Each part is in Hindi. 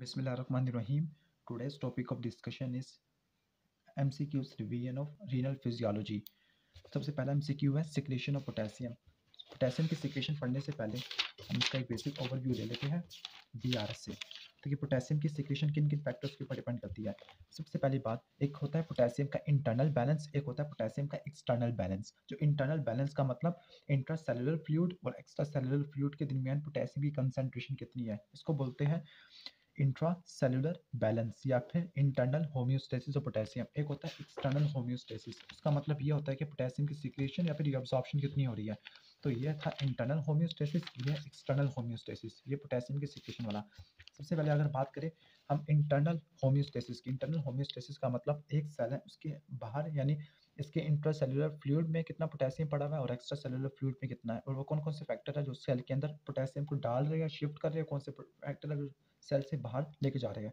Bismillahirrahmanirrahim. Today's topic of discussion is MCQ's revision of renal physiology. सबसे पहला MCQ है सिक्रेशन ऑफ पोटेशियम। पोटेशियम की सिक्रेशन पढ़ने से पहले हम इसका एक बेसिक ओवरव्यू ले लेते हैं BRS से। तो कि पोटेशियम की सिक्रेशन किन किन फैक्टर्स के ऊपर डिपेंड करती है। सबसे पहली बात, एक होता है पोटेशियम का इंटरनल बैलेंस, एक होता है पोटेशियम का एक्सटर्नल बैलेंस। जो इंटरनल बैलेंस का मतलब इंट्रा सेलुलर फ्लूइड और एक्स्ट्रा सेलुलर फ्लूइड के दरमियान पोटेशियम की कंसंट्रेशन कितनी है, इसको बोलते हैं इंट्रासेलुलर बैलेंस या फिर इंटरनल होम्योस्टेसिस ऑफ पोटेशियम। एक होता है एक्सटर्नल होम्योस्टेसिस, इसका मतलब ये होता है कि पोटेशियम की सिक्रेशन या फिर रिअब्जॉर्प्शन कितनी हो रही है। तो ये था इंटरनल होम्योस्टेसिस, ये एक्सटर्नल होम्योस्टेसिस, ये पोटेशियम की सिक्रेशन वाला। सबसे पहले अगर बात करें हम इंटरनल होम्योस्टेसिस की, इंटरनल होम्योस्टेसिस का मतलब एक सेल है उसके बाहर यानी इसके इंट्रासेलुलर फ्लूइड में कितना पोटेशियम पड़ा हुआ है और एक्स्ट्रा सेलुलर फ्लूइड में कितना है, और वो कौन कौन से फैक्टर है जो सेल के अंदर पोटेशियम को डाल रहे हैं, शिफ्ट कर रहे हैं, कौन से फैक्टर है जो सेल से बाहर लेके जा रहे हैं।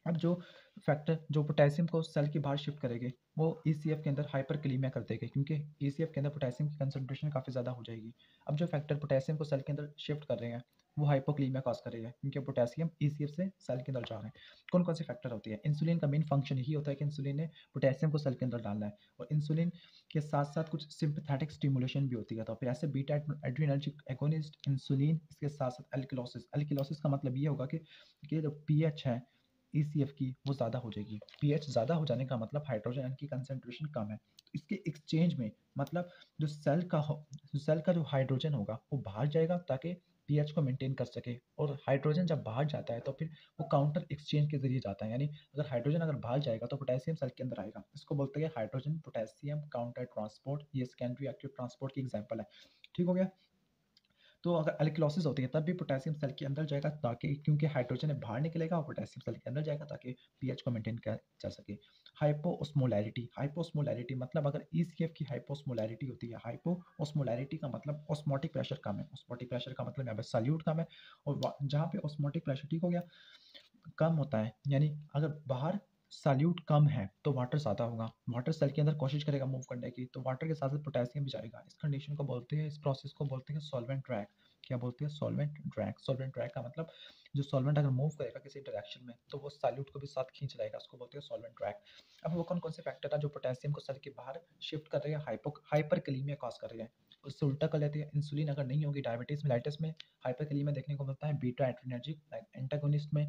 अब जो फैक्टर जो पोटेशियम को सेल के बाहर शिफ्ट करेंगे वो ECF के अंदर हाइपरकैलेमिया कर देंगे, क्योंकि ECF के अंदर पोटेशियम की कंसंट्रेशन काफ़ी ज़्यादा हो जाएगी। अब जो फैक्टर पोटेशियम को सेल के अंदर शिफ्ट कर रहे हैं वो हाइपोक्लीमिया कॉज करेगा, क्योंकि पोटेशियम ECF से सेल के अंदर जा रहे हैं। कौन कौन से फैक्टर होती है, इंसुलिन का मेन फंक्शन यही होता है कि इंसुलिन ने पोटेशियम को सेल के अंदर डालना है, और इंसुलिन के साथ साथ कुछ सिंपैथेटिक स्टिमुलेशन भी होती है। तो फिर ऐसे बीटा एड्रेनर्जिक एगोनिस्ट इंसुलिन, इसके साथ साथ एल्किलोसिस। एल्किलोसिस का मतलब ये होगा कि जो पीएच है ECF की वो ज़्यादा हो जाएगी। पीएच ज़्यादा हो जाने का मतलब हाइड्रोजन की कंसंट्रेशन कम है, तो इसके एक्सचेंज में मतलब जो सेल का जो हाइड्रोजन होगा वो बाहर जाएगा ताकि पीएच को मेंटेन कर सके, और हाइड्रोजन जब बाहर जाता है तो फिर वो काउंटर एक्सचेंज के जरिए जाता है, यानी अगर हाइड्रोजन अगर बाहर जाएगा तो पोटेशियम सेल के अंदर आएगा। इसको बोलते हैं हाइड्रोजन पोटेशियम काउंटर ट्रांसपोर्ट, ये सेकेंडरी एक्टिव ट्रांसपोर्ट की एग्जाम्पल है। ठीक हो गया। तो अगर एल्किलोसिस होती है तब भी पोटेशियम सेल के अंदर जाएगा, ताकि क्योंकि हाइड्रोजन बाहर निकलेगा और पोटेशियम सेल के अंदर जाएगा ताकि पीएच को मेंटेन किया जा सके। हाइपोओस्मोलैरिटी, हाइपोओस्मोलैरिटी मतलब अगर ECF की हाइपोओस्मोलैरिटी होती है, हाइपोओस्मोलैरिटी का मतलब ऑस्मोटिक प्रेशर कम है। ऑस्मोटिक प्रेशर का मतलब यहाँ पे सॉल्यूट कम है, और जहाँ पे ऑस्मोटिक प्रेशर ठीक हो गया कम होता है, यानी अगर बाहर सॉल्यूट कम है तो वाटर ज़्यादा होगा, वाटर सेल के अंदर कोशिश करेगा मूव करने की, तो वाटर के साथ साथ पोटेशियम भी जाएगा। इस कंडीशन को बोलते हैं, इस प्रोसेस को बोलते हैं सॉल्वेंट ड्रैग। क्या बोलते हैं, सॉल्वेंट ड्रैग। सॉल्वेंट ड्रैग का मतलब जो सॉल्वेंट अगर मूव करेगा किसी डायरेक्शन में तो वो सॉल्यूट को भी साथ खींच लाएगा, उसको बोलते हैं सॉल्वेंट ड्रैग। अब वो कौन कौन से फैक्टर है जो पोटेशियम को सेल के बाहर शिफ्ट कर रहे हैं, हाइपरकैलेमिया कॉज कर रहे हैं। उससे उल्टा कर लेते हैं, इंसुलिन अगर नहीं होगी डायबिटीज मेलाइटिस में हाइपरकैलेमिया देखने को मिलता है। बीटा एड्रेनर्जिक एंटागोनिस्ट में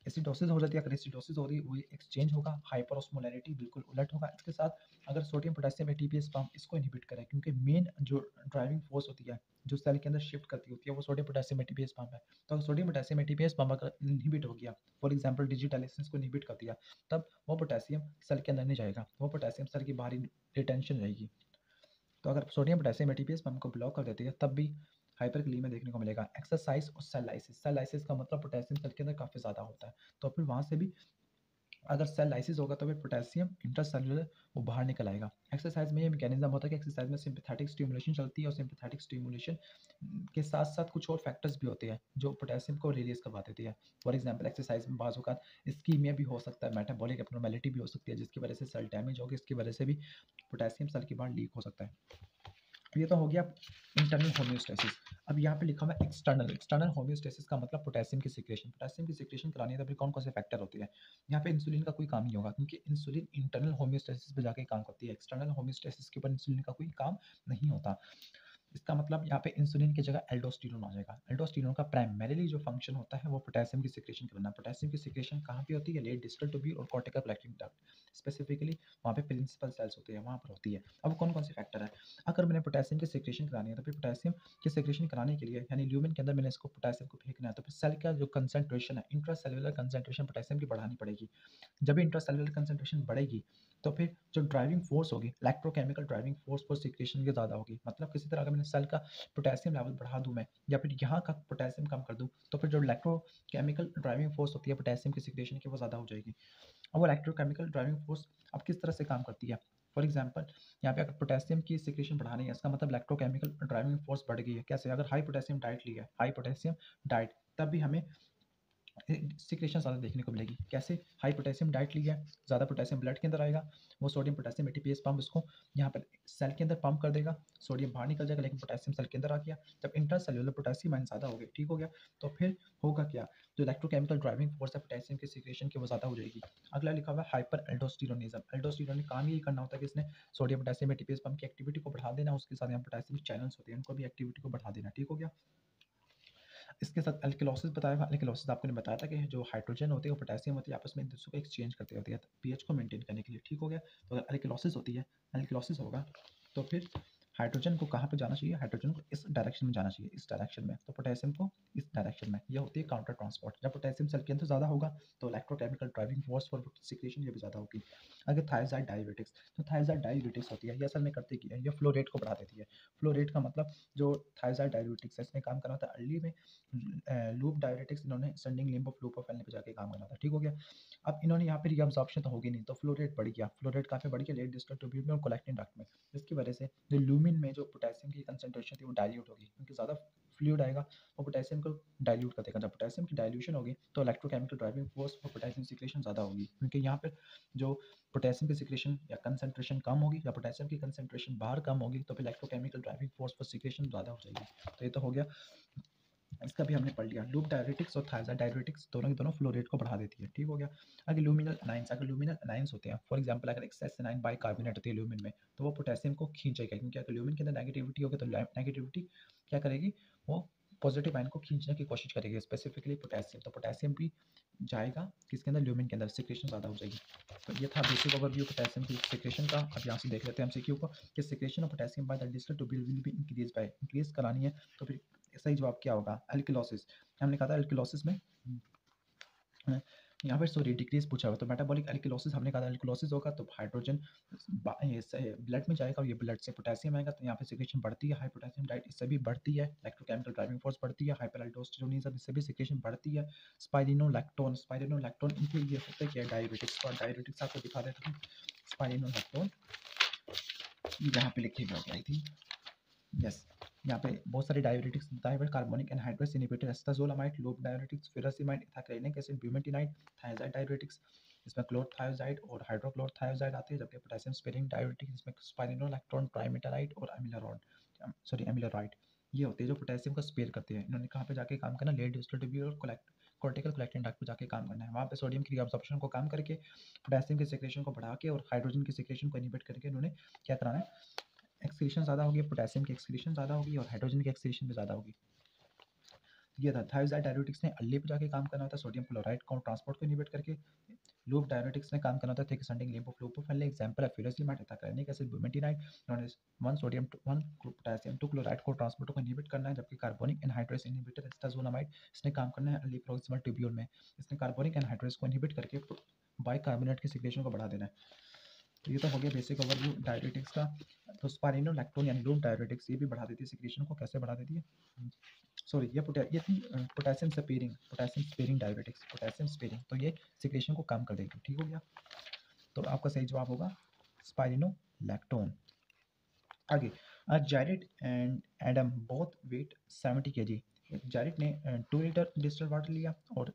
एसिडोसिस हो जाती है, अगर एसिडोसिस हो रही है वो एक्सचेंज होगा, हाइपरओस्मोलैरिटी बिल्कुल उलट होगा। इसके साथ अगर सोडियम पोटेशियम ATPase पंप इसको इनहिबिट करें, क्योंकि मेन जो ड्राइविंग फोर्स होती है जो सेल के अंदर शिफ्ट करती होती है वो सोडियम पोटेशियम ATPase पंप है। तो अगर सोडियम पोटेशियम ATPase पंप अगर इनहिबिट हो गया, फॉर एग्जाम्पल डिजिटालिसिस को इनहिबिट कर दिया, तब वो पोटेशियम सेल के अंदर नहीं जाएगा, वो पोटेशियम सेल की बाहरी रिटेंशन रहेगी। तो अगर सोडियम पोटेशियम ATPase पंप को ब्लॉक कर देती है तब भी हाइपरकैलेमिया देखने को मिलेगा। एक्सरसाइज और सेल लाइसिस, सेल लाइसिस का मतलब पोटेशियम सेल के अंदर काफ़ी ज़्यादा होता है, तो फिर वहाँ से भी अगर सेल लाइसिस होगा तो फिर पोटेशियम इंट्रासेलुलर वो बाहर निकल आएगा। एक्सरसाइज में ये मैकेनिज्म होता है कि एक्सरसाइज में सिंपैथेटिक स्टिमुलेशन चलती है, और सिंपैथेटिक स्टिमुलेशन के साथ साथ कुछ और फैक्टर्स भी होते हैं जो पोटेशियम को रिलीज करवा देती है। फॉर एग्जांपल एक्सरसाइज में बाज़ औक़ात इस्कीमिया भी हो सकता है, मेटाबॉलिक एब्नॉर्मेलिटी भी हो सकती है, जिसकी वजह से सेल डैमेज होगी, इसकी वजह से भी पोटेशियम सेल के बाहर लीक हो सकता है। ये तो हो गया इंटरनल होम्योस्टेसिस। अब यहाँ पे लिखा हुआ है एक्सटर्नल। एक्सटर्नल होम्योस्टेसिस का मतलब पोटेशियम की सिक्रेशन। पोटेशियम की सिक्रेशन करानी है तो फिर कौन कौन से फैक्टर होते हैं। यहाँ पे इंसुलिन का कोई काम नहीं होगा, क्योंकि इंसुलिन इंटरनल होम्योस्टेसिस पे जाके काम करती है, एक्सटर्नल होम्योस्टेसिस के ऊपर इंसुलिन का कोई काम नहीं होता। इसका मतलब यहाँ पे इंसुलिन की जगह एल्डोस्टेरोन आ जाएगा। एल्डोस्टेरोन का प्राइमरीली जो फंक्शन होता है वो पोटेशियम की सिक्रेशन करना। पोटेशियम की सिक्रेशन कहाँ पे होती है, लेट डिस्टल ट्यूब्यूल और कॉर्टिकल कलेक्टिंग डक्ट, स्पेसिफिकली वहाँ पे प्रिंसिपल सेल्स होते हैं, वहाँ पर होती है। अब कौन कौन से फैक्टर है, अगर मैंने पोटेशियम की सिक्रेशन करानी है तो फिर पोटेशियम की सिक्रेशन कराने के लिए यानी ल्यूमेन के अंदर मैंने इसको पोटेशियम को फेंकना है, तो फिर सेल का जो कंसंट्रेशन है, इंट्रासेलुलर कंसंट्रेशन पोटेशियम की बढ़ानी पड़ेगी। जब इंट्रासेलुलर कंसंट्रेशन बढ़ेगी तो फिर जो ड्राइविंग फोर्स होगी, electrochemical driving force for secretion की ज़्यादा होगी। मतलब किसी तरह अगर मैंने सेल का पोटेशियम लेवल बढ़ा दूँ मैं, या फिर यहाँ का पोटेशियम कम कर दूँ, तो फिर जो इलेक्ट्रोकेमिकल ड्राइविंग फोर्स होती है पोटेशियम की सिक्रेशन की वो ज़्यादा हो जाएगी। अब वो इलेक्ट्रोकेमिकल ड्राइविंग फोर्स अब किस तरह से काम करती है, फॉर एग्जाम्पल यहाँ पे अगर पोटेशियम की सिक्रेशन बढ़ानी है, इसका मतलब इलेक्ट्रोकेमिकल ड्राइविंग फोर्स बढ़ गई है। कैसे, अगर हाई पोटेशियम डाइट ली है, हाई पोटेशियम डाइट, तब भी हमें सिक्रेशन ज़्यादा देखने को मिलेगी। कैसे? हाई पोटेशियम डाइट ली है, ज़्यादा पोटेशियम ब्लड के अंदर आएगा, वो सोडियम पोटेशियम एटीपीएस पंप इसको यहाँ पर सेल के अंदर पंप कर देगा, सोडियम बाहर निकल जाएगा लेकिन पोटेशियम सेल के अंदर आ गया। जब इंट्रासेल्युलर पोटेशियम आयन ज़्यादा हो गए, ठीक हो गया, तो फिर होगा क्या? जो इलेक्ट्रोकेमिकल ड्राइविंग फोर्स है पोटेशियम के सिक्रेशन की वो ज़्यादा हो जाएगी। अगला लिखा हुआ है हाइपर एल्डोस्टेरोनिज्म। एल्डोस्टेरोन ने काम यही करना होता है कि इसने सोडियम पोटेशियम एटीपीएस पंप की एक्टिविटी को बढ़ा देना, उसके साथ यहाँ पोटेशियम चैनल्स होते हैं, उनको भी एक्टिविटी को बढ़ा देना, ठीक हो गया। इसके साथ एल्किलोसिस बताया। एल्किलोसिस आपको ने बताया था कि जो हाइड्रोजन होते हैं वो पोटेशियम होती है, आपस में एक दूसरे को एक्सचेंज करते होते हैं पीएच को मेंटेन करने के लिए, ठीक हो गया। तो अगर एल्किलोसिस होती है, एल्किलोसिस होगा तो फिर हाइड्रोजन को कहाँ पे जाना चाहिए? हाइड्रोजन को इस डायरेक्शन में जाना चाहिए, इस डायरेक्शन में, तो पोटेशियम को इस डायरेक्शन में। ये होती है काउंटर ट्रांसपोर्ट। जब पोटेशियम सेल के अंदर ज़्यादा होगा तो electrochemical driving force for secretion ये भी ज़्यादा होगी। अगर थायजाइड डाययूरेटिक्स, तो थायजाइड डाययूरेटिक्स होती है, ये असल में करती क्या है? ये फ्लो रेट को बढ़ा देती है। फ्लो रेट का मतलब जो थायजाइड डाययूरेटिक्स है इसने काम करना होता है अर्ली में, लूप डायरेटिक्स इन्होंने sending limb of loop of फैलने पे जाके काम करना था, ठीक हो गया। अब इन्होंने यहाँ पे रीअब्जॉर्प्शन तो होगी नहीं, तो फ्लो रेट बढ़ गया। फ्लो रेट काफ़ी बढ़ गया लेट डिस्टल ट्यूब्यूल में और कोलेक्टिन डक्ट में, जिसकी वजह से जो लूमिन में जो पोटेशियम की कंसंट्रेशन थी वो डाइल्यूट होगी, क्योंकि ज़्यादा फ्लूइड आएगा वो पोटेशियम को डाइल्यूट कर देगा। जब पोटेशियम की डाइल्यूशन होगी तो electrochemical driving force for potassium secretion ज़्यादा होगी, क्योंकि यहाँ पर जो पोटेशियम की सिक्रेशन या कंसंट्रेशन कम होगी या पोटेशियम की कंसंट्रेशन बाहर कम होगी, तो फिर electrochemical driving force for secretion ज़्यादा हो जाएगी। तो ये तो हो गया, इसका भी हमने पढ़ लिया। लूप डायरेटिक्स और थायजाइड डायरेटिक्स दोनों की दोनों फ्लो रेट को बढ़ा देती है, ठीक हो गया। आगे लूमिनल एनाइंस, अगर लूमिनल एनाइंस होते हैं, फॉर एग्जांपल अगर एक्सेस एनाइन बाइकार्बोनेट होती है लूमिन में, तो वो पोटेशियम को खींचेगा, क्योंकि अगर लूमिन के अंदर नेगेटिविटी होगी तो नेगेटिविटी क्या करेगी? वो पॉजिटिव आयन को खींचने की कोशिश करेगी, स्पेसिफिकली पोटेशियम। तो पोटेशियम भी जाएगा किसके अंदर? लूमिन के अंदर, सिक्रेशन ज़्यादा हो जाएगी। तो ये था बेसिक ओवरव्यू पोटेशियम की सिक्रेशन का। अब यहाँ से देख लेते हैं एमसीक्यू को कि secretion of potassium by the distal tubule will be increase by, increase करानी है तो फिर सही जवाब क्या होगा? एल्किलोसिस। हमने कहा था एल्किलोसिस में यहाँ पर सॉरी डिक्रीज पूछा हुआ, तो मेटाबॉलिक एल्किलोसिस हमने कहा था एल्किलोसिस होगा तो हाइड्रोजन ब्लड में जाएगा और ये ब्लड से पोटेशियम आएगा, तो यहाँ पे सिक्रेशन बढ़ती है। हाई पोटेशियम डाइट इससे भी बढ़ती है, इलेक्ट्रोकेमिकल ड्राइविंग फोर्स बढ़ती है। हाइपर एल्डोस्टेरोनिज्म इससे भी सिक्रेशन बढ़ती है। स्पाइरिनोलैक्टोन, स्पाइरिनोलैक्टोन इनके ये होता है क्या? डायबिटिक्स। और डायबिटिक्स आपको दिखा देता हूँ। स्पाइरिनोलैक्टोन यहाँ पे लिखी हुई आई थी, यस, यहाँ पे बहुत सारे डाययूरेटिक्स बताए हुए, carbonic anhydrase inhibitor, acetazolamide, loop diuretics, furosemide, ethacrynic acid, bumetanide, thiazide diuretics, इसमें क्लोरथायोजाइड और हाइड्रोक्लोरथायोजाइड आते हैं, जबकि पोटेशियम स्पेरिंग डाययूरेटिक्स इसमें स्पाइरिनोलैक्टोन, ट्राइमेटालाइड और एमिलोराइड ये होते हैं जो पोटेशियम को स्पेयर करते हैं। इन्होंने कहाँ पे जाके काम करना? लेट डिस्टल ट्यूब्यूल और कोर्टिकल कलेक्टिंग डक्ट पे जाके काम करना है। वहाँ पे सोडियम की रीअब्जॉर्प्शन को काम करके पोटेशियम की सिक्रेशन को बढ़ा के और हाइड्रोजन की सिक्रेशन को इनहिबिट करके इन्होंने क्या कराना है? एक्सक्रीशन ज़्यादा होगी, पोटेशियम की एक्सक्रीशन ज़्यादा होगी और हाइड्रोजन की एक्सक्रीशन भी ज़्यादा होगी। ये था थायजाइड डाययूरेटिक्स ने अर्ली पे जाके काम करना होता है, सोडियम क्लोराइड को ट्रांसपोर्ट को इनहिबिट करके। लूप डाययूरेटिक्स ने काम करना होता है thick sending lymph of loop of फैलने, एग्जांपल है फ्यूरासिमाइड, इथाक्रेनिक एसिड, ब्यूमेटिनाइड। इन्होंने 1 सोडियम 1 पोटेशियम 2 क्लोराइड को ट्रांसपोर्ट को इनहिबिट करना है, जबकि कार्बोनिक एनहाइड्रेस इनहिबिटर एस्टाजोलामाइड इसने काम करना है अर्ली प्रोक्सिमल ट्यूब्यूल में। इसने कार्बोनिक एनहाइड्रेस को इनहिबिट करके बाइकार्बोनेट की सिक्रेशन को बढ़ा देना है। तो ये तो हो गया बेसिक ओवरव्यू डायरेटिक्स का। तो स्पाइरिनोलैक्टोन यानी लूप डायरेटिक्स ये भी बढ़ा देती है सिक्रेशन को। कैसे बढ़ा देती है? सॉरी ये थी potassium sparing diuretics, potassium sparing, तो ये सिक्रेशन को कम कर देगी, ठीक हो गया। तो आपका सही जवाब होगा स्पाइरिनोलैक्टोन। आगे, Jarrett and Adam both weight 70 kg। Jarrett ने 2 लीटर डिस्टिल वाटर लिया और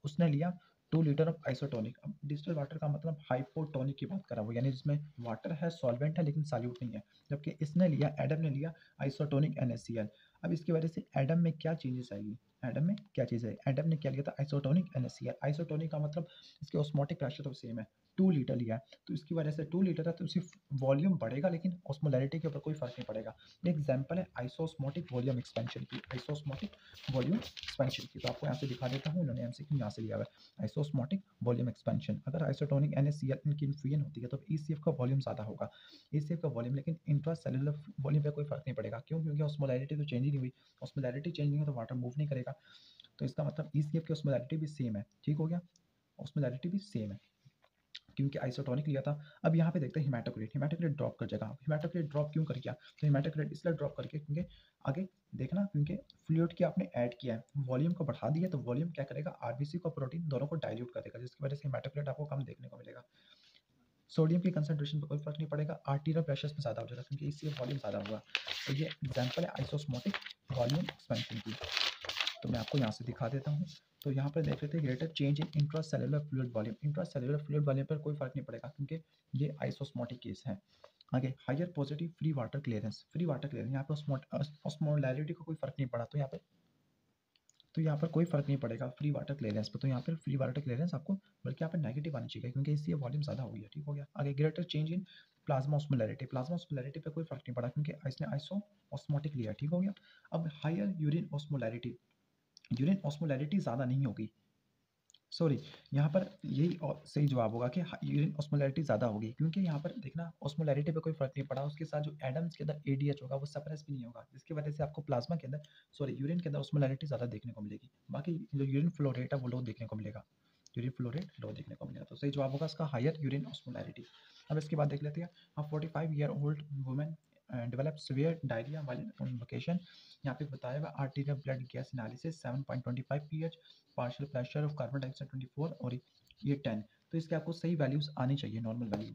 उसने लिया 2 लीटर ऑफ आइसोटोनिक। अब डिस्टिल वाटर का मतलब हाइपोटोनिक की बात करा वो, यानी जिसमें वाटर है, सॉल्वेंट है लेकिन सॉल्यूट नहीं है, जबकि इसने लिया, एडम ने लिया आइसोटोनिक NaCl। अब इसकी वजह से एडम में क्या चेंजेस आएगी? एडम में क्या चीज़ है? एडम ने क्या लिया था? Isotonic NaCl। आइसोटोनिक का मतलब इसके ऑस्मोटिक प्रेशर तो सेम है, 2 लीटर लिया है, तो इसकी वजह से 2 लीटर है तो सिर्फ वॉल्यूम बढ़ेगा लेकिन ऑस्मोलैरिटी के ऊपर कोई फर्क नहीं पड़ेगा। एग्जाम्पल है आइसोस्मोटिक वॉल्यूम एक्सपेंशन की, आइसोस्मोटिक वॉल्यूम एक्सपेंशन की। तो आपको यहाँ से दिखा देता हूँ, इन्होंने एमसीक्यू यहाँ से लिया हुआ है आइसोस्मोटिक वॉल्यूम एक्सपेंशन। अगर आइसोटोनिक NaCl इनकी इन्फ्यूजन होती है तो ECF का वॉल्यूम ज़्यादा होगा, ECF का वॉल्यूम, लेकिन इंट्रासेलुलर वॉल्यूम पे कोई फर्क नहीं पड़ेगा। क्यों? क्योंकि ऑस्मोलैरिटी तो चेंज ही नहीं हुई, ऑस्मोलैरिटी चेंज नहीं है तो वाटर मूव नहीं करेगा, तो इसका मतलब ECF की ऑस्मोलैरिटी भी सेम है, ठीक हो गया, ऑस्मोलैरिटी भी सेम है क्योंकि आइसोटोनिक लिया था। अब यहाँ पे देखते हैं हिमेटोक्रेट, हिमेटोक्रेट ड्रॉप कर जाएगा। हिमेटोक्रेट ड्रॉप क्यों कर गया? तो हिमेटोक्रेट इसलिए ड्रॉप करके क्योंकि आगे देखना, क्योंकि फ्लूइड की आपने ऐड किया है, वॉल्यूम को बढ़ा दिया, तो वॉल्यूम क्या करेगा? आरबीसी को प्रोटीन दोनों को डाइल्यूट कर देगा, जिसकी वजह से हिमेटोक्रेट आपको कम देखने को मिलेगा। सोडियम की कंसंट्रेशन पर कोई फर्क नहीं पड़ेगा, आर्टीरियल प्रेशर में ज़्यादा हो जाएगा क्योंकि इससे वॉल्यूम ज़्यादा होगा। तो ये एग्जाम्पल है आइसोस्मोटिक वॉल्यूम एक्सपेंशन की। तो मैं आपको यहाँ से दिखा देता हूँ, तो यहाँ पर देख लेते हैं greater change in intracellular fluid volume. Intracellular fluid volume पर कोई फर्क नहीं पड़ेगा क्योंकि ये आइसोस्मोटिक केस है। आगे higher positive free water clearance. Free water clearance यहाँ पे ऑस्मोलैरिटी को कोई फर्क नहीं पड़ा, तो यहाँ पर कोई फर्क नहीं पड़ेगा फ्री वाटर क्लियरेंस पर। तो यहाँ पर फ्री वाटर क्लियरेंस आपको बल्कि यहाँ पर नेगेटिव आनी चाहिए क्योंकि इससे वॉल्यूम ज़्यादा हो गया। ठीक हो गया। आगे greater change in plasma osmolarity. Plasma osmolarity पे कोई फर्क नहीं पड़ा क्योंकि इसने आइसो ऑस्मोटिक लिया। ठीक हो गया। अब higher urine osmolarity, urine osmolarity ज़्यादा नहीं होगी, सॉरी यहाँ पर यही सही जवाब होगा कि यूरिन ऑस्मोलैरिटी ज़्यादा होगी क्योंकि यहाँ पर देखना ऑस्मोलैरिटी पे कोई फर्क नहीं पड़ा, उसके साथ जो एडम्स के अंदर एडीएच होगा वो सप्रेस भी नहीं होगा, जिसकी वजह से आपको प्लाज्मा के अंदर यूरिन के अंदर ऑस्मोलैरिटी ज़्यादा देखने को मिलेगी। बाकी जो यूरिन फ्लो रेट है वो लो देखने को मिलेगा, यूरिन फ्लो रेट लो देखने को मिलेगा। तो सही जवाब होगा इसका हायर यूरिन ऑस्मोलैरिटी। अब इसके बाद देख लेते हैं। 45-year-old women develop severe diarrhoea while on vacation. यहाँ पे बताया हुआ arterial blood gas analysis 7.25 pH, partial pressure of carbon dioxide 24 और ये 10। तो इसके आपको सही वैल्यूज आनी चाहिए, नॉर्मल वैल्यू।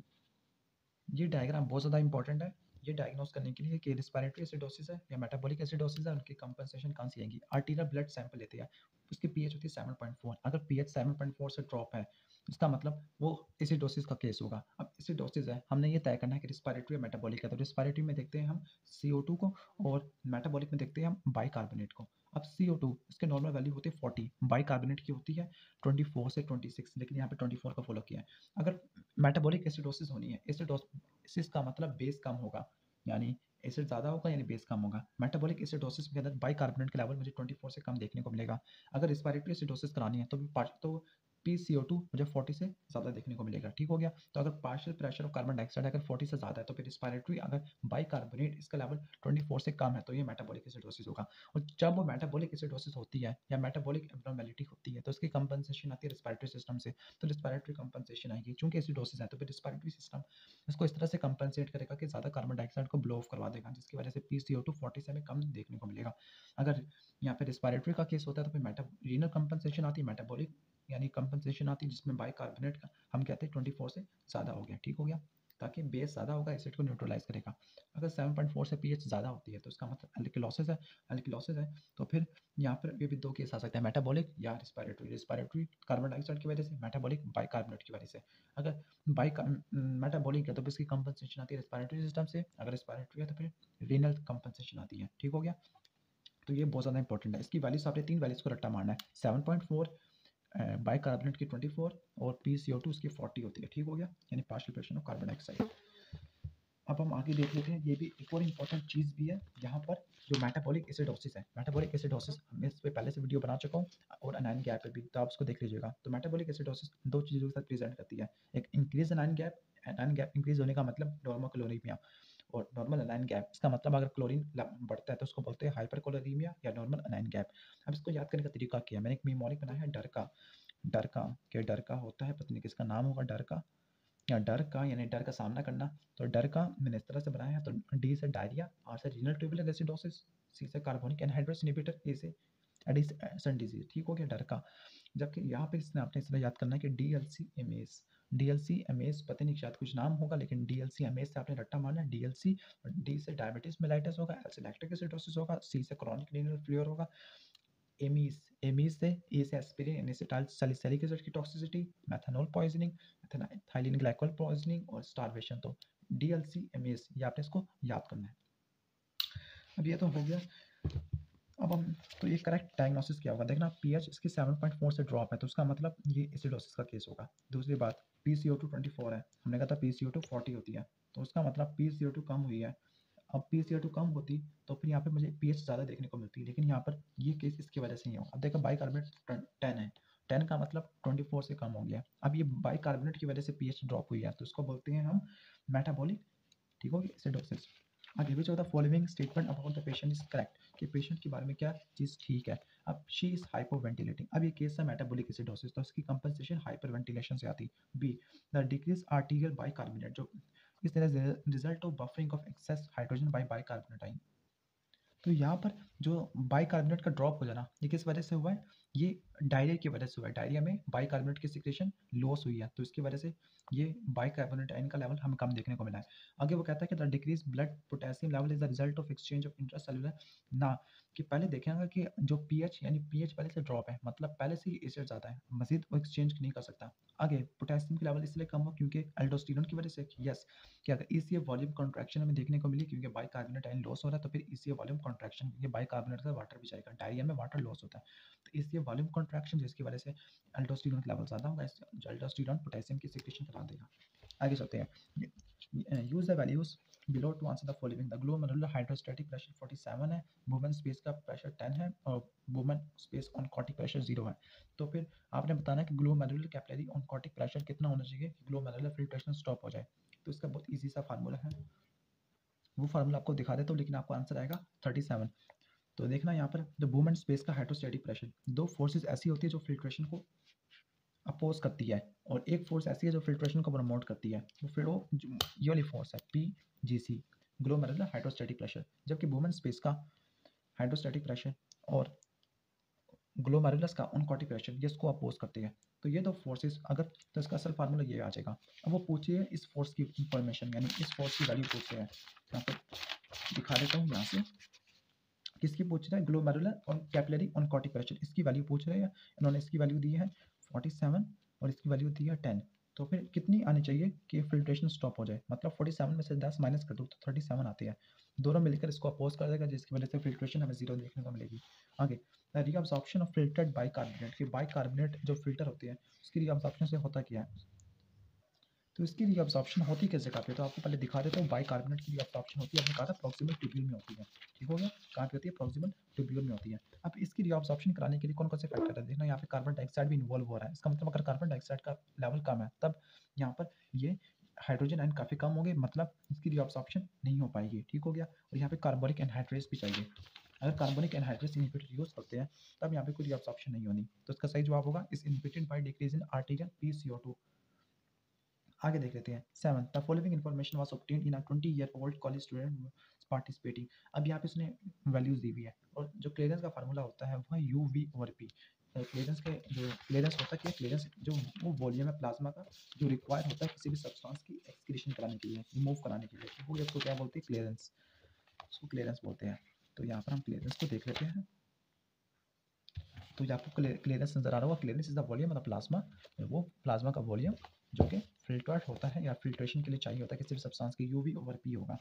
ये डायग्राम बहुत ज़्यादा इंपॉर्टेंट है ये डायग्नोस करने के लिए कि रिस्पिरेटरी एसिडोसिस है या मेटाबॉलिक एसिडोसिस है, उनकी कंपनसेशन कहाँ से आएंगी। आर्टीरियल ब्लड सैंपल लेते हैं, उसकी पीएच होती है 7.4। अगर पीएच 7.4 से ड्रॉप है इसका मतलब वो एसिडोसिस का केस होगा। अब एसिडोसिस है, हमने ये तय करना है कि रिस्पिरेटरी या मेटाबॉलिक है। तो रिस्पिरेटरी में देखते हैं हम CO2 को और मेटाबॉलिक में देखते हैं हम बाइकार्बोनेट को। अब CO2 इसके नॉर्मल वैल्यू होती है 40, बाइकार्बोनेट की होती है 24 से 26, लेकिन यहाँ पे 24 का फॉलो किया है। अगर मेटाबॉलिक एसिडोसिस होनी है, एसिडोसिस का मतलब बेस कम होगा, यानी एसिड ज़्यादा होगा यानी बेस कम होगा। मेटाबॉलिक एसिडोसिस के अंदर बाइकार्बोनेट का लेवल मुझे 24 से कम देखने को मिलेगा। अगर रिस्पिरेटरी एसिडोसिस करानी है तो PCO2 मुझे 40 से ज़्यादा देखने को मिलेगा। ठीक हो गया। तो अगर partial pressure of carbon dioxide अगर 40 से ज़्यादा है तो फिर रिस्पिरेटरी, अगर बाइकार्बोनेट इसका लेवल 24 से कम है तो ये मेटाबॉलिक एसिडोसिस होगा। और जब वो मेटाबॉलिक एसिडोसिस होती है या मेटाबॉलिक एब्नॉर्मेलिटी होती है तो इसकी कंपनसेशन आती है रिस्पिरेटरी सिस्टम से। तो रिस्पिरेटरी कंपनसेशन आएगी, चूंकि एसिडोसिस है तो फिर रिस्पिरेटरी सिस्टम इसको इस तरह से कंपनसेट करेगा कि ज़्यादा कार्बन डाइऑक्साइड को ब्लो ऑफ करवा देगा, जिसकी वजह से PCO2 40 से हमें कम देखने को मिलेगा। अगर यहाँ पे रिस्पिरेटरी का केस होता है तो फिर रीनल कंपनसेशन आती है, मेटाबॉलिक यानी कंपनसेशन आती है जिसमें बाइकार्बोनेट का हम कहते हैं 24 से ज़्यादा हो गया। ठीक हो गया। ताकि बेस ज़्यादा होगा एसिड को न्यूट्रलाइज करेगा। अगर 7.4 से पीएच ज़्यादा होती है तो इसका मतलब एल्किलोसिस है, एल्किलोसिस है तो फिर यहाँ पर ये भी दो केस आ सकते हैं, मेटाबॉलिक या रिस्पिरेटरी। रिस्पिरेटरी कार्बन डाइऑक्साइड की वजह से, मेटाबॉलिक बाइकार्बोनेट की वजह से। अगर बाइक मेटाबॉलिक है तो इसकी कंपनसेशन आती है रिस्पिरेटरी सिस्टम से, अगर रिस्पिरेटरी है तो फिर रीनल कंपनसेशन आती है। ठीक हो गया। तो ये बहुत ज़्यादा इंपॉर्टेंट है। इसकी वैल्यूज आपने तीन वैल्यूज को रट्टा मारना है, 7.4, बाइकार्बोनेट की 24 और PCO2 उसकी 40 होती है। ठीक हो गया, यानी partial pressure of carbon dioxide. अब हम आगे देख लेते हैं, ये भी एक और इम्पॉर्टेंट चीज़ भी है यहाँ पर, जो मेटाबॉलिक एसिडोसिस है। मेटाबॉलिक एसिडोसिस मैं इस पर पहले से वीडियो बना चुका हूँ और अनायन गैप पे भी, तो आप उसको देख लीजिएगा। तो मेटाबॉलिक एसिडोसिस दो चीज़ों के साथ प्रेजेंट करती है, एक इंक्रीज अनायन गैप इंक्रीज होने का मतलब नॉर्मोक्लोरीमिया, और नॉर्मल अनायन गैप इसका मतलब अगर क्लोरीन बढ़ता है तो उसको बोलते हैं हाइपरक्लोरीमिया या नॉर्मल अनायन गैप। अब इसको याद करने का तरीका क्या है, मैंने एक मीमोनिक बनाया है डर का। डर का होता है, पता नहीं किसका नाम होगा डर का, या डर का यानी डर का सामना करना। तो डर का मैंने इस तरह से बनाया है। तो D से डायरिया, R से रीनल ट्यूबुलर एसिडोसिस, C से कार्बोनिक एनहाइड्रेस इनहिबिटर, A से एडिशन डिजीज। ठीक हो गया डर का। जबकि यहाँ पे इसने आपने इसलिए याद करना है कि डीएलसी एमेज पता नहीं शायद कुछ नाम होगा, लेकिन डीएलसी एमेज से आपने रट्टा मारना है। डीएलसी, डी से डायबिटीज मेलाइटस होगा, एल से लैक्टिक एसिडोसिस होगा, सी से क्रॉनिक रीनल फेलियर होगा, एमीज से, ए से एस्पिरिन एनिसिटाइल सैलिसिलिक एसिड की toxicity, methanol poisoning, ethylene glycol poisoning और स्टारवेशन। तो डीएलसी एमीज ये आपने इसको याद करना है। अब ये तो हो गया। अब हम तो ये करेक्ट डायग्नोसिस क्या होगा, देखना पीएच इसकी 7.4 से ड्रॉप है तो उसका मतलब ये एसिडोसिस का केस होगा। दूसरी बात PCO2 24 है, हमने कहा था PCO2 40 होती है, तो उसका मतलब PCO2 कम हुई है। अब PCO2 कम होती तो फिर यहाँ पे मुझे पीएच ज़्यादा देखने को मिलती, लेकिन यहाँ पर ये केस इसकी वजह से ही होगा। अब देखो बाइकार्बोनेट 10 है, 10 का मतलब 24 से कम हो गया। अब ये बाइकार्बोनेट की वजह से पीएच ड्रॉप हुई है तो इसको बोलते हैं हम मेटाबॉलिक, ठीक हो गया, एसिडोसिस। आगे भी जो the following statement about the patient is correct, कि पेशेंट के बारे में क्या चीज़ ठीक है। अब शी इज हाइपोवेंटिलेटिंग, अब ये केस है मेटाबॉलिक एसिडोसिस तो इसकी कंपनसेशन हाइपरवेंटिलेशन से आती। Be the decrease arterial bicarbonate, जो इस तरह result of buffering of excess hydrogen by bicarbonate ion. तो यहाँ पर जो बाइकार्बोनेट का ड्रॉप हो जाना ये किस वजह से हुआ है, ये डायरिया की वजह से हुआ है। डायरिया में बाइकार्बोनेट की सिक्रेशन लॉस हुई है, तो इसकी वजह से ये बाइकार्बोनेट आयन का लेवल हमें कम देखने को मिला है। आगे वो कहता है कि the decrease blood potassium level is the result of exchange of intracellular ना, कि पहले देखेंगे कि जो पीएच यानी पीएच पहले से ड्रॉप है, मतलब पहले से ही एसिड ज़्यादा है, मजीद वो एक्सचेंज नहीं कर सकता। आगे पोटेशियम की लेवल इसलिए कम हो क्योंकि एल्डोस्टेरोन की वजह से। यस, कि अगर ईसीएफ वॉल्यूम कॉन्ट्रैक्शन हमें देखने को मिली क्योंकि बाइकार्बोनेट आयन लॉस हो रहा है, तो फिर ईसीएफ वॉल्यूम कॉन्ट्रैक्शन, ये बाइकार्बोनेट का वाटर भी जाएगा, डायरिया में वाटर लॉस होता है, तो इसलिए वॉल्यूम कॉन्ट्रैक्शन जिसकी वजह से एल्डोस्टेरोन का लेवल ज़्यादा होगा, एल्डोस्टेरोन पोटेशियम की सिक्रेशन करा देगा। आगे चलते हैं, use the values below to answer the following. The glomerular hydrostatic pressure 47 है, वुमेन स्पेस का प्रेशर 10 है और वुमेन स्पेस ऑनकोटिक प्रेशर 0 है। तो फिर आपने बताना कि ग्लोमेरुलर कैपिलरी ऑनकोटिक प्रेशर कितना होना चाहिए कि ग्लोमेरुलर फिल्ट्रेशन स्टॉप हो जाए। तो इसका बहुत ईजी सा फार्मूला है, वो फार्मूला आपको दिखा देता हूँ, लेकिन आपको आंसर आएगा 37। तो देखना यहाँ पर द वुमेन स्पेस का हाइड्रोस्टैटिक प्रेशर, दो फोर्सेज ऐसी होती है जो फिल्ट्रेशन को अपोज करती है और एक फोर्स ऐसी है जो फिल्ट्रेशन को प्रमोट करती है, वो फिर वो ये वाली फोर्स है पी जी सी, ग्लोमेरुलर हाइड्रोस्टैटिक प्रेशर। जबकि वुमेन स्पेस का हाइड्रोस्टैटिक प्रेशर और ग्लोमेरुलस का ऑनकोटिक प्रेशर ये इसको अपोज करते हैं। तो ये दो फोर्सेस अगर, तो इसका असल फार्मूला ये आ जाएगा। अब वो पूछिए इस फोर्स की इंफॉर्मेशन, यानी इस फोर्स की वैल्यू पूछ रहे हैं। यहाँ पर दिखा देता हूँ, यहाँ से किसकी पूछ रहा है, ग्लोमेरुलर और कैपिलरी ऑनकोटिक प्रेशर, इसकी वैल्यू पूछ रहे हैं। इन्होंने इसकी वैल्यू दी है 47 और इसकी वैल्यू दी है 10। तो फिर कितनी आनी चाहिए कि फिल्ट्रेशन स्टॉप हो जाए, मतलब 47 में से 10 माइनस कर दो तो 37 आती है। दोनों मिलकर इसको अपोज कर देगा, जिसकी वजह से फिल्ट्रेशन हमें 0 देखने को मिलेगी। आगे रीअब्सॉर्प्शन ऑफ फिल्टर्ड बाइकार्बोनेट, कि बाइकार्बोनेट जो फिल्टर होती है उसकी रीअब्सॉर्प्शन से होता क्या है। तो इसकी रीअब्सॉर्प्शन होती किस जगह पे, तो आपको पहले दिखा देता हूँ। बाइकार्बोनेट की रीअब्सॉर्प्शन होती है, आपने कहा था प्रॉक्सिमल ट्यूब्यूल में होती है, ठीक हो गया, कहाँ पे होती है, प्रॉक्सिमल ट्यूब्यूल में होती है। अब इसकी रीअब्सॉर्प्शन कराने के लिए कौन कौन से फैक्टर है, देखना यहाँ पे कार्बन डाइऑक्साइड भी इन्वॉल्व हो रहा है। इसका मतलब अगर कार्बन डाइऑक्साइड का लेवल कम है तब यहाँ पर ये हाइड्रोजन आयन काफ़ी कम हो गए, मतलब इसकी रीअब्सॉर्प्शन नहीं हो पाएगी, ठीक हो गया। और यहाँ पे कार्बोनिक एनहाइड्रेस भी चाहिए, अगर कार्बोनिक एनहाइड्रेस इनहिबिटर यूज करते हैं तब यहाँ पे कोई रीअब्सॉर्प्शन नहीं होनी। तो इसका सही जवाब होगा इस inhibited by decrease in arterial PCO2। आगे देख लेते हैं 7, the following information was obtained in a 20-year-old college student participating. अब यहाँ पे इसने वैल्यूज दी हुई है और जो क्लियरेंस का फार्मूला होता है वह UV/P। क्लियरेंस के जो क्लियरेंस होता है, क्लियरेंस जो वो वॉल्यूम है प्लाज्मा का जो रिक्वायर होता है किसी भी सब्सटेंस की एक्सक्रीशन कराने के लिए, रिमूव कराने के लिए, वो इसको क्या बोलते हैं, क्लियरेंस, उसको क्लियरेंस बोलते हैं। तो यहाँ पर हम क्लियरेंस को देख लेते हैं। तो जो आपको क्लियरेंस नजर आ रहा होगा, clearance is the volume of the plasma, वो प्लाज्मा का वॉल्यूम जो कि फिल्टर्ड होता है या फिल्ट्रेशन के लिए चाहिए होता है किसी भी सब्सटेंस की, UV/P होगा।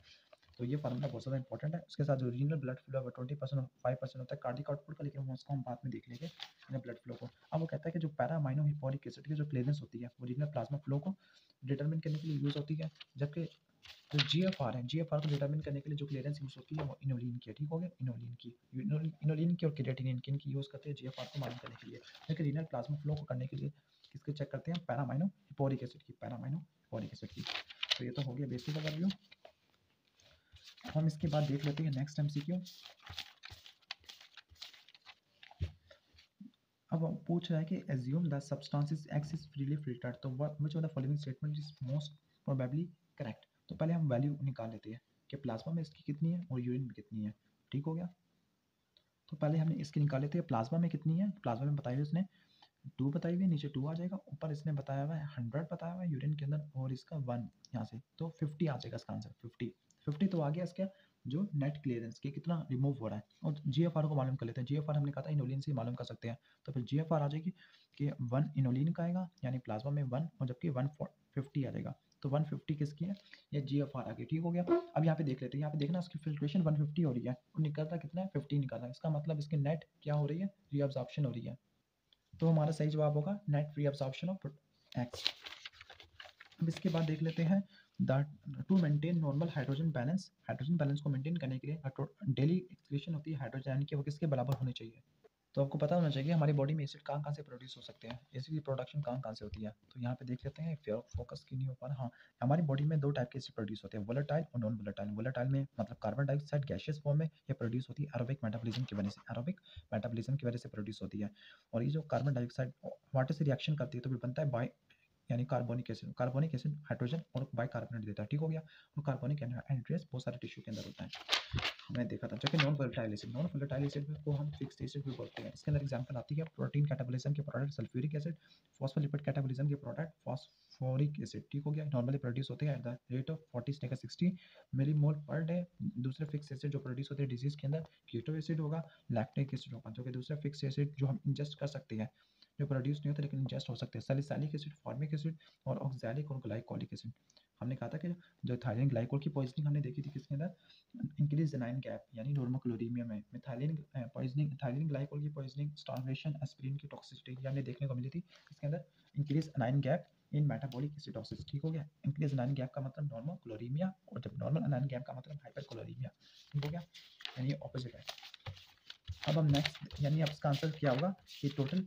तो ये फार्मूला बहुत ज़्यादा इंपॉर्टेंट है। उसके साथ जो रीनल ब्लड फ्लो है 20% 5% होता है कार्डिक आउटपुट का, लेकिन उसको हम बाद में देख लेंगे ब्लड फ्लो को। अब वो कहता है कि जो पैरा अमाइनो हिपोरिक एसिड की जो क्लियरेंस होती है वो रीनल प्लाज्मा फ्लो को डिटरमिन करने के लिए यूज़ होती है, जबकि जो GFR है, GFR को डिटरमिन करने के लिए जो क्लियरेंस यूज़ होती है वो इनोलिन की है, ठीक हो गया, इनोलिन की और क्रिएटिनिन की यूज़ करते हैं GFR को मालूम करने के लिए, लेकिन रीनल प्लाज्मा फ्लो को करने के लिए किसके चेक करते हैं, पैरा अमाइनो हिपोरिक एसिड की, पैरा अमाइनो हिपोरिक एसिड की। तो ये तो हो गया बेसिक ओवरव्यू। हम इसके बाद देख लेते हैं नेक्स्ट MCQ। अब वो पूछ रहा है कि assume the substances X is freely filtered, तो which of the following statement is most probably correct। तो पहले हम वैल्यू निकाल लेते हैं कि प्लाज्मा में इसकी कितनी है और यूरिन में कितनी है, ठीक हो गया। तो पहले हमने इसकी निकाल लेते हैं, प्लाज्मा में कितनी है, प्लाज्मा में बताई हुई उसने 2 बताई हुई है, नीचे 2 आ जाएगा, ऊपर इसने बताया हुआ है 100 बताया हुआ है यूरिन के अंदर और इसका 1 यहाँ से, तो 50 आ जाएगा इसका आंसर, 50 तो आ गया इसका जो नेट क्लियरेंस के कितना रिमूव हो रहा है। और GFR को मालूम कर लेते हैं, GFR हमने कहा था इनोलिन से मालूम कर सकते हैं, तो फिर GFR आ जाएगी कि 1 इनोलिन का आएगा यानी प्लाज्मा में 1 और जबकि 150 आ जाएगा, तो 150 किसकी है, ये GFR आ गई, ठीक हो गया। अब यहाँ पे देख लेते हैं, यहाँ पे देखना इसकी फिल्ट्रेशन 150 हो रही है और निकलता कितना है 50 निकल रहा है, इसका मतलब इसकी नेट क्या हो रही है, रीअब्जॉर्प्शन हो रही है। तो हमारा सही जवाब होगा नेट रीअब्जॉर्प्शन ऑफ X। अब इसके बाद देख लेते हैं to maintain normal hydrogen balance को मेंटेन करने के लिए डेली एक्सक्रीशन होती है हाइड्रोजन की, वो किसके बराबर होनी चाहिए। तो आपको पता होना चाहिए हमारी बॉडी में एसिड कहाँ कहाँ से प्रोड्यूस हो सकते हैं, एसिड की प्रोडक्शन कहाँ कहाँ से होती है। तो यहाँ पे देख लेते हैं, फोकस क्यों नहीं हो पा रहा, हाँ हमारी बॉडी में 2 टाइप के एसिड प्रोड्यूस होते हैं, वोलेटाइल और नॉन वोलेटाइल। वोलेटाइल में मतलब कार्बन डाइऑक्साइड गैसियस फॉर्म में ये प्रोड्यूस होती है एरोबिक मेटाबॉलिज्म की वजह से, एरोबिक मेटाबॉलिज्म की वजह से प्रोड्यूस होती है। और ये जो कार्बन डाइऑक्साइड वाटर से रिएक्शन करती है तो फिर बनता है बाई यानी कार्बोनिक एसिड हाइड्रोजन और बाइकार्बोनेट देता है, ठीक हो गया। और कार्बोनिक एनहाइड्रेस बहुत सारे टिश्यू के अंदर होता है। हमने देखा था, जो कि नॉन वोलेटाइल एसिड को हम फिक्स्ड एसिड भी बोलते हैं। इसके अंदर एग्जांपल आती है प्रोटीन कैटाबॉलिज्म के product sulphuric acid, phospholipid catabolism के प्रोडक्ट फॉस्फोरिक एसिड, ठीक हो गया। नॉर्मली प्रोड्यूस होते हैं एट द रेट ऑफ 40 से 60 मिलीमोल पर डे। दूसरे फिक्स एसिड जो प्रोड्यूस होते हैं डिजीज के अंदर, कीटो एसिड होगा, लैक्टिक एसिड होगा, जो कि दूसरा फिक्स एसिड जो हम इंजेस्ट कर सकते हैं, जो प्रोड्यूस नहीं होते लेकिन इंजेस्ट हो सकते हैं, सैलिसाइलिक एसिड, फॉर्मिक एसिड और ऑक्सैलिक और ग्लाइकोलिक एसिड। हमने कहा था कि जो थायराइड ग्लाइकोल की पॉइजनिंग हमने देखी थी किसके अंदर, इंक्रीज एनाइन गैप यानी नॉर्मोक्लोरीमिया में। मिथाइलिन पॉइजनिंग, थायराइड ग्लाइकोल की पॉइजनिंग, स्टार्वेशन, एस्पिरिन की टॉक्सिसिटी ये हमने देखने को मिली थी इसके अंदर। Increase anion gap in metabolic acidosis, ठीक हो गया। इंक्रीज एनाइन गैप का मतलब नॉर्मोक्लोरीमिया, और जब नॉर्मल एनाइन गैप का मतलब हाइपरक्लोरीमिया, ठीक हो गया, यानी ऑपोजिट है। अब हम नेक्स्ट, यानी अब इसका आंसर क्या होगा कि टोटल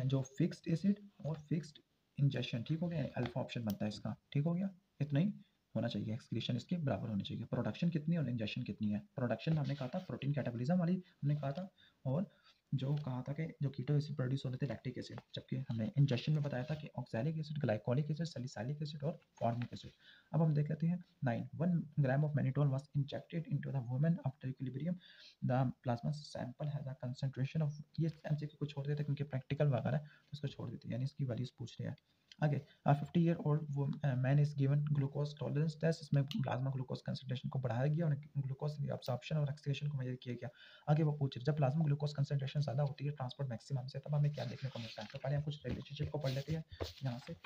जो फिक्स्ड एसिड और फिक्स्ड इंजेक्शन, ठीक हो गया, अल्फा ऑप्शन बनता है इसका, ठीक हो गया। इतना ही होना चाहिए, एक्सक्रीशन इसके बराबर होनी चाहिए। प्रोडक्शन कितनी और इंजेक्शन कितनी है? प्रोडक्शन हमने कहा था प्रोटीन कैटाबॉलिज्म वाली हमने कहा था, और जो कहा था कि जो कीटो एसिड प्रोड्यूस होते थे लैक्टिक एसिड, जबकि हमने इंजेक्शन में बताया था कि oxalic acid, glycolic acid, salicylic acid और फॉर्मिक एसिड। अब हम देख लेते हैं 9 1 gram of mannitol was injected into the woman after equilibrium the plasma sample has a concentration of, ये एमसीक्यू को छोड़ देते हैं क्योंकि प्रैक्टिकल वगैरह है तो इसको छोड़ देते हैं, यानी इसकी वैल्यूज पूछ रहे हैं। आगे 50 year old man is given glucose tolerance test, इसमें प्लाज्मा ग्लूकोज कंसंट्रेशन को बढ़ाया गया और ग्लूकोज एब्जॉर्प्शन और एक्सक्रीशन को मेजर किया गया। आगे वो पूछ रहे जब प्लाज्मा ग्लूकोज कंसंट्रेशन ज़्यादा होती है ट्रांसपोर्ट मैक्सिमम से, तब हमें क्या देखने को मिलता है? तो पहले हम कुछ रिलेशनशिप को पढ़ लेते हैं यहाँ से,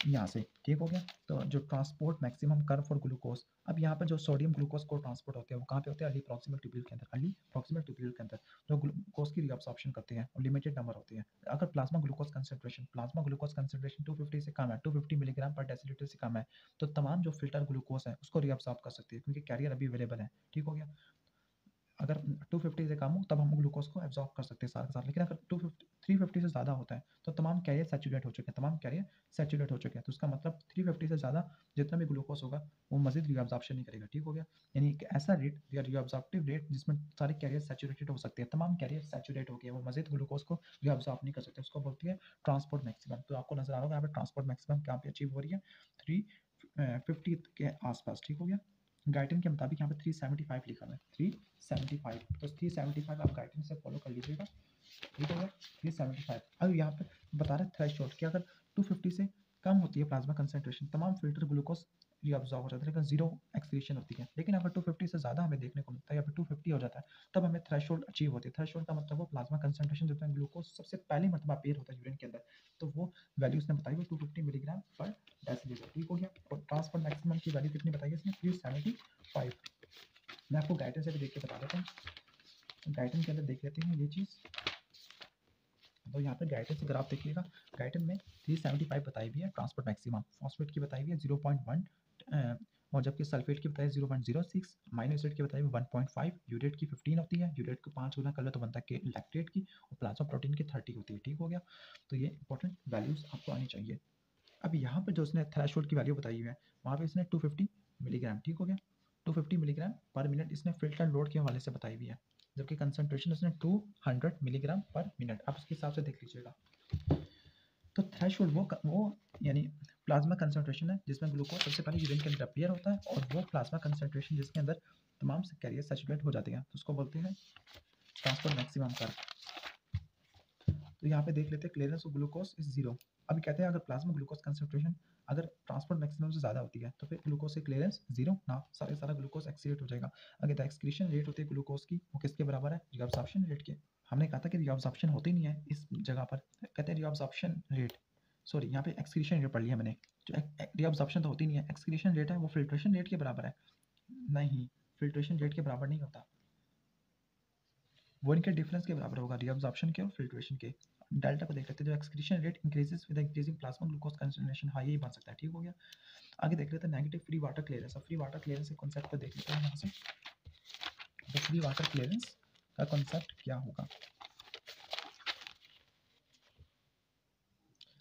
यहाँ से, ठीक हो गया। तो जो transport maximum curve for glucose, अब यहाँ पर जो सोडियम ग्लूकोज को ट्रांसपोर्ट होते हैं वो कहाँ पे होते हैं? अर्ली प्रॉक्सिमल ट्यूब्यूल के अंदर, अर्ली प्रॉक्सिमल ट्यूब्यूल के अंदर जो ग्लूकोज की रीअब्सॉर्प्शन करते हैं और लिमिटेड नंबर होते हैं। अगर प्लाज्मा ग्लूकोज कंसंट्रेशन 250 से कम है, 250 मिलीग्राम पर डेसीलीटर से कम है, तो तमाम जो फिल्टर ग्लूकोज है उसको रीअब्सॉर्ब कर सकती है क्योंकि कैरियर अभी अवेलेबल है, ठीक हो गया। अगर 250 से कम हो तब हम ग्लूकोज को एब्जॉर्ब कर सकते हैं साथ के साथ, लेकिन अगर 250 350 से ज़्यादा होता है तो तमाम कैरियर सैचुरेट हो चुके हैं, तो उसका मतलब 350 से ज़्यादा जितना भी ग्लूकोज होगा वो मजीद रीअब्जॉर्प्शन नहीं करेगा, ठीक हो गया। यानी एक ऐसा रेट या रीअब्जॉर्प्टिव रेट जिसमें सारे कैरियर सैचुरेटेड हो सकते हैं, तमाम कैरियर सैचुरेट हो गए, वो मजीद ग्लूकोज को रीअब्जॉर्ब नहीं कर सकते, उसको बोलती है ट्रांसपोर्ट मैक्सिमम। तो आपको नजर आ रहा होगा यहाँ पे ट्रांसपोर्ट मैक्सिमम कहाँ पे अचीव हो रही है? 350 के आसपास, ठीक हो गया। गाइडन के मुताबिक यहाँ पे 375 लिखा हुआ है, 375, तो 375 आप गाइडन से फॉलो कर लीजिएगा, ठीक है। 375 अब यहाँ पे बता रहा है थ्रेशोल्ड कि अगर 250 से कम होती है प्लाज्मा कंसंट्रेशन, तमाम फिल्टर ग्लूकोज रीअब्जॉर्ब हो जाता है लेकिन जीरो एक्सक्रीशन होती है। लेकिन अगर 250 से ज़्यादा हमें देखने को मिलता है या फिर 250 हो जाता है तब हमें थ्रेशोल्ड अचीव होती है। थ्रेशोल्ड का मतलब वो प्लाज्मा कंसंट्रेशन जितना ग्लूकोज सबसे पहली मरतबा अपीयर होता है यूरिन के अंदर, तो वो वैल्यू उसने बताई वो 250 मिलीग्राम पर डेसीलीटर, ठीक हो गया। और ट्रांसफर मैक्सिमम की वैल्यू कितनी बताई है इसने? 375। मैं आपको गाइडन से भी देख के बता देता हूँ, गाइडन के अंदर देख लेते हैं ये चीज़। तो यहाँ पे गाइडन से अगर आप देखिएगा, गाइडन में 375 बताई हुई है ट्रांसपोर्ट मैक्सिमम, फॉस्फेट की बताई हुई है 0.1, और जबकि सल्फेट की बताई है 0.06, माइनो एसिड की बताई हुई 1.5, यूरेट की 15 होती है, यूरेट को 5 गुना कर लो तो बनता है लैक्टेट की, और प्लाज्मा प्रोटीन की 30 होती है, ठीक हो गया। तो ये इंपॉर्टेंट वैल्यूज आपको आनी चाहिए। अब यहाँ पर जो उसने थ्रेशोल्ड की वैल्यू बताई हुई है वहाँ पे इसने 250 मिलीग्राम, ठीक हो गया, 250 मिलीग्राम पर मिनट इसने फिल्टर लोड के हवाले से बताई हुई है, जबकि कंसंट्रेशन उसने 200 मिलीग्राम पर मिनट, आप उसके हिसाब से देख लीजिएगा। तो थ्रेशोल्ड वो यानी प्लाज्मा कंसंट्रेशन है जिसमें ग्लूकोज सबसे पहले यूरिन के अंदर अपीयर होता है, और वो प्लाज्मा कंसंट्रेशन जिसके अंदर तमाम से कैरियर सैचुरेट हो जाते हैं, तो उसको बोलते हैं ट्रांसपोर्ट मैक्सिमम कर। तो यहाँ पे देख लेते हैं clearance of glucose is zero. अभी कहते हैं अगर प्लाज्मा ग्लूकोज कंसंट्रेशन अगर ट्रांसपोर्ट मैक्सिमम से ज़्यादा होती है तो फिर ग्लूकोज से क्लियरेंस जीरो ना, सारा ग्लूकोज एक्सीडेट हो जाएगा। अगर द एक्सक्रीशन रेट होती है ग्लूकोज की वो किसके बराबर है? रीअब्जॉर्प्शन रेट के। हमने कहा था कि रीअब्जॉर्प्शन होती नहीं है इस जगह पर, कहते हैं रीअब्जॉर्प्शन रेट, सॉरी यहाँ पे एक्सक्रीशन रेट पढ़ लिया मैंने, जो रीअब्जॉर्प्शन तो होती नहीं है, एक्सक्रीशन रेट है वो फिल्ट्रेशन रेट के बराबर है। नहीं, फिल्ट्रेशन रेट के बराबर नहीं होता, वो इनके डिफरेंस के बराबर होगा, रीअब्जॉर्प्शन के और फिल्ट्रेशन के। डेल्टा को देख लेते हैं, जो excretion rate increases with increasing plasma glucose concentration, हाँ यही बन सकता है, ठीक हो गया। आगे देख लेते हैं नेगेटिव फ्री वाटर क्लियरेंस। अब फ्री वाटर क्लियरेंस के कॉन्सेप्ट को देख लेते हैं यहाँ से। तो फ्री वाटर क्लियरेंस का कॉन्सेप्ट क्या होगा?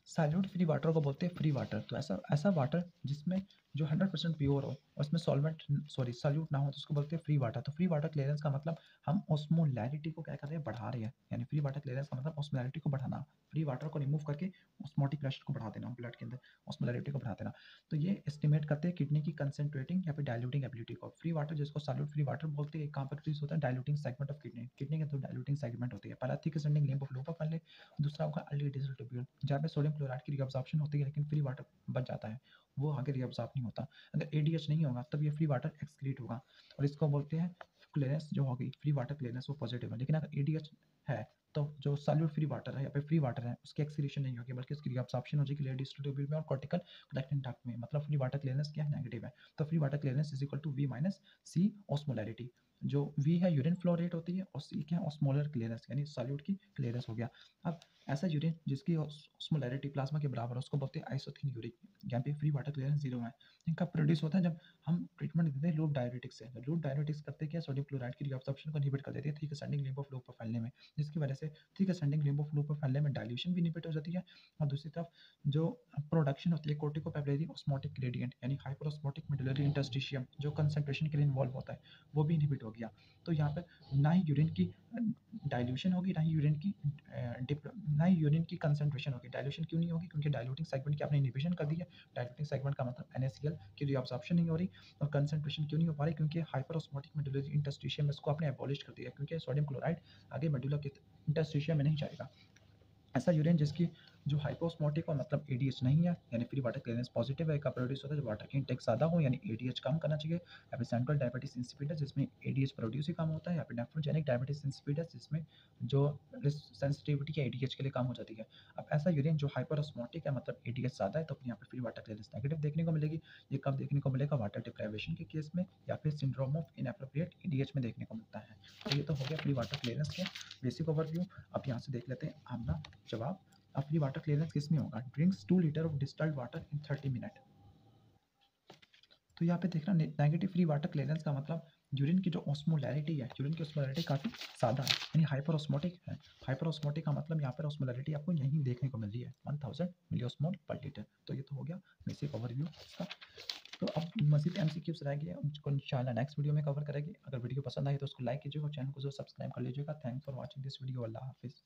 सॉल्यूट फ्री वाटर को बोलते हैं फ्री वाटर, तो ऐसा वाटर जिसमें जो 100% प्योर हो और उसमें सॉल्वेंट सॉल्यूट ना हो तो उसको बोलते हैं फ्री वाटर। तो फ्री वाटर क्लियरेंस का मतलब हम ऑस्मोलैरिटी को क्या कर रहे हैं, बढ़ा रहे हैं। यानी फ्री वाटर क्लियरेंस का मतलब ऑस्मोलैरिटी को बढ़ाना, फ्री वाटर को रिमूव करके ऑस्मोटिक प्रेशर को बढ़ा देना, ब्लड के अंदर ऑस्मोलैरिटी को बढ़ा देना। तो ये एस्टिमेट करते हैं किडनी की कंसंट्रेटिंग या फिर डाइल्यूटिंग एबिलिटी को। फ्री वाटर जिसको सॉल्यूट फ्री वाटर बोलते हैं, कहाँ पर प्रोड्यूस होता है, diluting segment of kidney. Kidney के अंदर डाइल्यूटिंग सेगमेंट होती है। पहला thick ascending limb of lower palate, दूसरा होगा अर्ली डिजिटल ट्यूब्यूल, जहाँ पे सोडियम क्लोराइड की रिअब्जॉर्प्शन होती है लेकिन फ्री वाटर बच जाता है, वो आगे रिअब्जॉर्ब नहीं होता। अगर एडीएच नहीं होगा तब ये फ्री वाटर एक्सक्रीट होगा और इसको बोलते हैं क्लियरेंस जो होगी फ्री वाटर क्लियरेंस वो पॉजिटिव है। लेकिन अगर एडीएच है तो जो सॉल्यूट फ्री वाटर है या फिर फ्री वाटर है उसकी एक्सक्रीशन नहीं होगी बल्कि उसकी रिअब्जॉर्प्शन हो जाएगी लेयर डिजिटल ट्यूब्यूल में और कॉर्टिकल कलेक्टिंग डक्ट में। मतलब फ्री वाटर क्लियरेंस क्या है, नेगेटिव है। तो free water clearance is equal to V minus C osmolarity. जो वी है यूरिन फ्लो रेट होती है और सी क्या है, ऑस्मोलर क्लियरेंस यानी सॉल्यूट की क्लियरेंस हो गया। अब ऐसा यूरिन जिसकी ऑस्मोलैरिटी प्लाज्मा के बराबर है उसको बोलते हैं आइसोथिन यूरिन। यहाँ पे फ्री वाटर क्लियरेंस जीरो है। इनका प्रोड्यूस होता है जब हम ट्रीटमेंट देते हैं लूप डायरेटिक्स से। लूप डायरेटिक्स करते हैं क्या, सोडियम क्लोराइड की रिअब्जॉर्प्शन को इनहिबिट कर देती है thick ascending limb of loop पर फैलने में, जिसकी वजह से thick ascending limb of loop पर फैलने में डाइल्यूशन भी इनहिबिट हो जाती है और दूसरी तरफ जो प्रोडक्शन होती है कोर्टिकोपेप्टाइड ऑस्मोटिक ग्रेडिएंट यानी हाइपरऑस्मोटिक मेडुलरी इंटरस्टिशियम जो कंसंट्रेशन के लिए इन्वॉल्व होता है वो भी इनहिबिट हो गया। तो यहाँ पर ना ही यूरिन की डाइल्यूशन होगी ना ही यूरिन की कंसंट्रेशन होगी। डाइल्यूशन क्यों नहीं होगी, क्योंकि डाइल्यूटिंग सेगमेंट की आपने इनहिबिशन कर दी है। डाइल्यूटिंग सेगमेंट का मतलब NaCl की रिअब्जॉर्प्शन नहीं हो रही और कंसंट्रेशन क्यों नहीं हो पा रही, क्योंकि हाइपरऑस्मोटिक मेडुलरी इंटरस्टिशियम में इसको आपने एबॉलिश कर दिया, क्योंकि सोडियम क्लोराइड आगे मेडुला के इंटरस्टिशियम में नहीं जाएगा। ऐसा यूरिन जिसकी जो हाइपोस्मोटिक हो मतलब एडीएच नहीं है यानी फ्री वाटर क्लियरेंस पॉजिटिव है, का प्रोड्यूस होता है जब वाटर की इंटेक ज़्यादा हो यानी एडीएच कम करना चाहिए। या फिर सेंट्रल डायबिटीज इंसिपिडस जिसमें एडीएच प्रोड्यूस ही कम होता है, या फिर नेफ्रोजेनिक डायबिटीज इंसिपिडस जिसमें जो सेंसिटिविटी है एडीएच के लिए कम हो जाती है। अब ऐसा यूरिन जो हाइपरऑस्मोटिक है मतलब एडीएच ज़्यादा है तो अपने यहाँ पर फ्री वाटर क्लियरेंस नेगेटिव देखने को मिलेगी। ये कब देखने को मिलेगा, वाटर डिप्राइवेशन के केस में या फिर सिंड्रोम ऑफ इनएप्रोप्रिएट एडीएच में देखने को मिलता है। तो ये तो हो गया फ्री वाटर क्लियरेंस के बेसिक ओवरव्यू। अब यहाँ से देख लेते हैं अपना जवाब। अब फ्री वाटर क्लियरेंस किस में होगा, drinks 2 litre of distilled water in 30 minute. तो यहाँ पे देखना नेगेटिव फ्री वाटर क्लियरेंस का मतलब यूरिन की जो ऑस्मोलैरिटी है, यूरिन की ऑस्मोलैरिटी काफ़ी ज़्यादा है यानी हाइपर ऑस्मोटिक है। हाइपर ऑस्मोटिक का मतलब यहाँ पर ऑस्मोलैरिटी आपको यहीं देखने को मिल रही है 1000 मिलीऑस्मोल पर लीटर। तो ये तो हो गया बेसिक ओवरव्यू इसका। तो अब मज़ीद MCQs रह गए उनको इंशाल्लाह नेक्स्ट वीडियो में कवर करेंगे। अगर वीडियो पसंद आए तो उसको लाइक कीजिएगा और चैनल को जो सब्सक्राइब कर लीजिएगा। Thanks for watching this video. Allah हाफिज़।